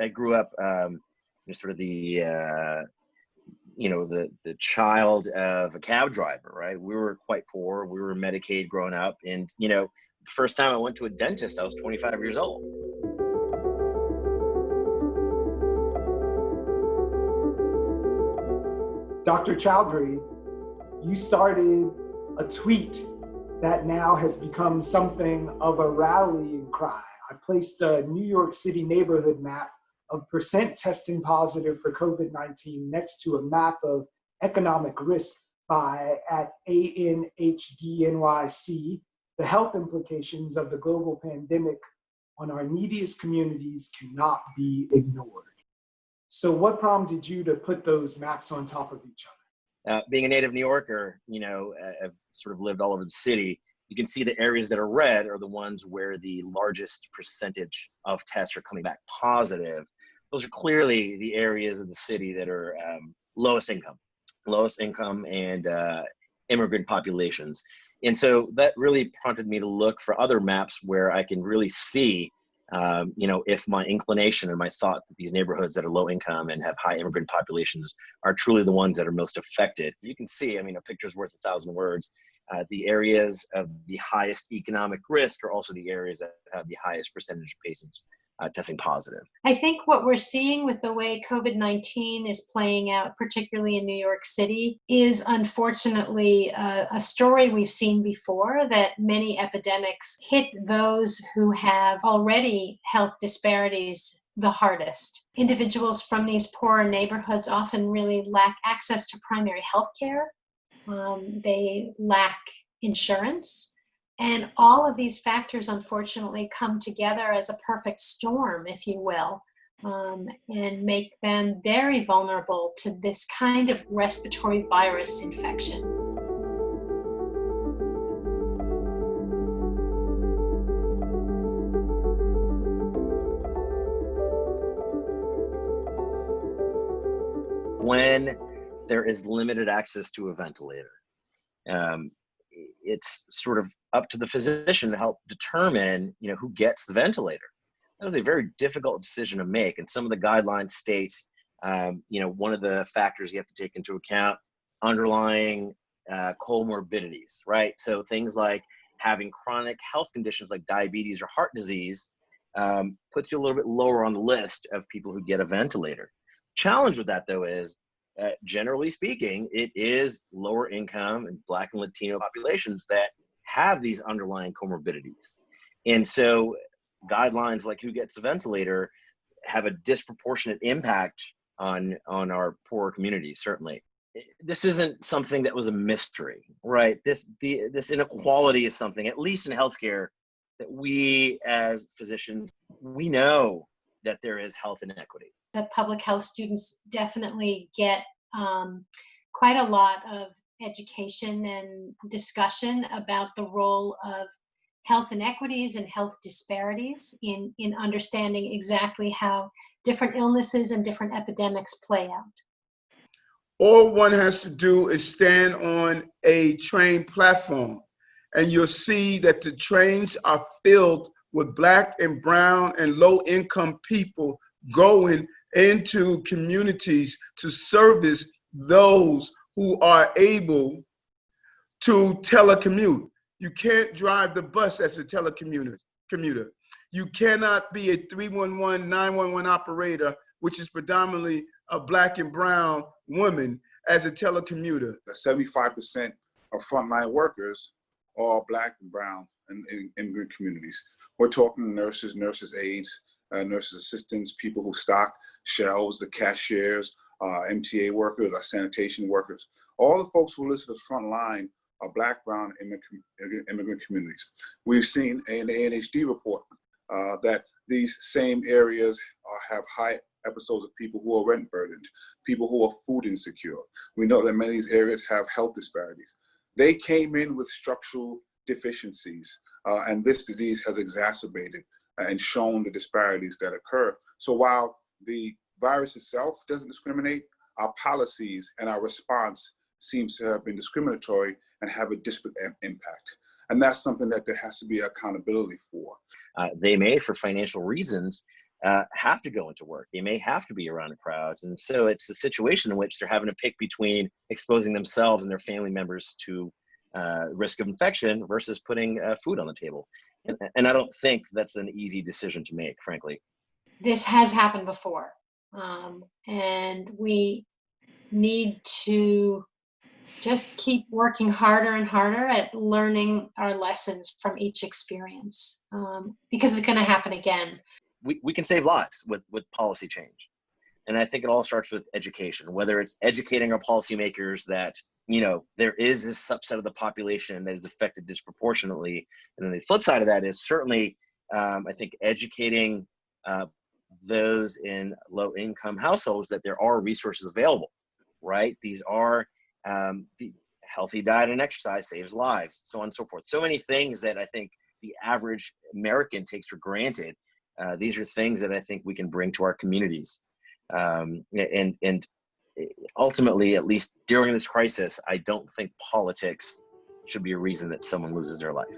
I grew up sort of the child of a cab driver, right? We were quite poor. We were Medicaid growing up. And, the first time I went to a dentist, I was 25 years old. Dr. Chowdury, you started a tweet that now has become something of a rallying cry. I placed a New York City neighborhood map of percent testing positive for COVID-19 next to a map of economic risk at ANHD-NYC, the health implications of the global pandemic on our neediest communities cannot be ignored. So what prompted you to put those maps on top of each other? Being a native New Yorker, I've sort of lived all over the city. You can see the areas that are red are the ones where the largest percentage of tests are coming back positive. Those are clearly the areas of the city that are lowest income and immigrant populations. And so that really prompted me to look for other maps where I can really see, if my inclination or my thought that these neighborhoods that are low income and have high immigrant populations are truly the ones that are most affected. You can see, a picture's worth 1,000 words. The areas of the highest economic risk are also the areas that have the highest percentage of patients testing positive. I think what we're seeing with the way COVID-19 is playing out, particularly in New York City, is unfortunately a story we've seen before, that many epidemics hit those who have already health disparities the hardest. Individuals from these poorer neighborhoods often really lack access to primary health care. They lack insurance. And all of these factors, unfortunately, come together as a perfect storm, if you will, and make them very vulnerable to this kind of respiratory virus infection. When there is limited access to a ventilator, it's sort of up to the physician to help determine, who gets the ventilator. That was a very difficult decision to make. And some of the guidelines state, one of the factors you have to take into account, underlying comorbidities, right? So things like having chronic health conditions like diabetes or heart disease puts you a little bit lower on the list of people who get a ventilator. Challenge with that, though, is generally speaking, it is lower income and Black and Latino populations that have these underlying comorbidities. And so guidelines like who gets a ventilator have a disproportionate impact on our poorer communities, certainly. This isn't something that was a mystery, right? This inequality is something, at least in healthcare, that we as physicians, we know that there is health inequity. The public health students definitely get quite a lot of education and discussion about the role of health inequities and health disparities in understanding exactly how different illnesses and different epidemics play out. All one has to do is stand on a train platform, and you'll see that the trains are filled with Black and brown and low-income people going into communities to service those who are able to telecommute. You can't drive the bus as a telecommuter. You cannot be a 311, 911 operator, which is predominantly a Black and brown woman, as a telecommuter. 75% of frontline workers are Black and brown in immigrant communities. We're talking nurses, aides, nurses assistants, people who stock shelves, the cashiers, MTA workers, our sanitation workers. All the folks who are listed as frontline are Black, brown, immigrant communities. We've seen in the ANHD report that these same areas have high episodes of people who are rent burdened, people who are food insecure. We know that many of these areas have health disparities. They came in with structural deficiencies, and this disease has exacerbated and shown the disparities that occur. So while the virus itself doesn't discriminate, our policies and our response seems to have been discriminatory and have a disparate impact. And that's something that there has to be accountability for. They may, for financial reasons, have to go into work. They may have to be around crowds. And so it's a situation in which they're having to pick between exposing themselves and their family members to risk of infection versus putting food on the table. And I don't think that's an easy decision to make, frankly. This has happened before. And we need to just keep working harder and harder at learning our lessons from each experience, because it's going to happen again. We can save lives with policy change. And I think it all starts with education, whether it's educating our policymakers that, there is this subset of the population that is affected disproportionately. And then the flip side of that is certainly, I think, educating those in low-income households that there are resources available, right? These are the healthy diet and exercise saves lives, so on and so forth. So many things that I think the average American takes for granted. These are things that I think we can bring to our communities. And ultimately, at least during this crisis, I don't think politics should be a reason that someone loses their life.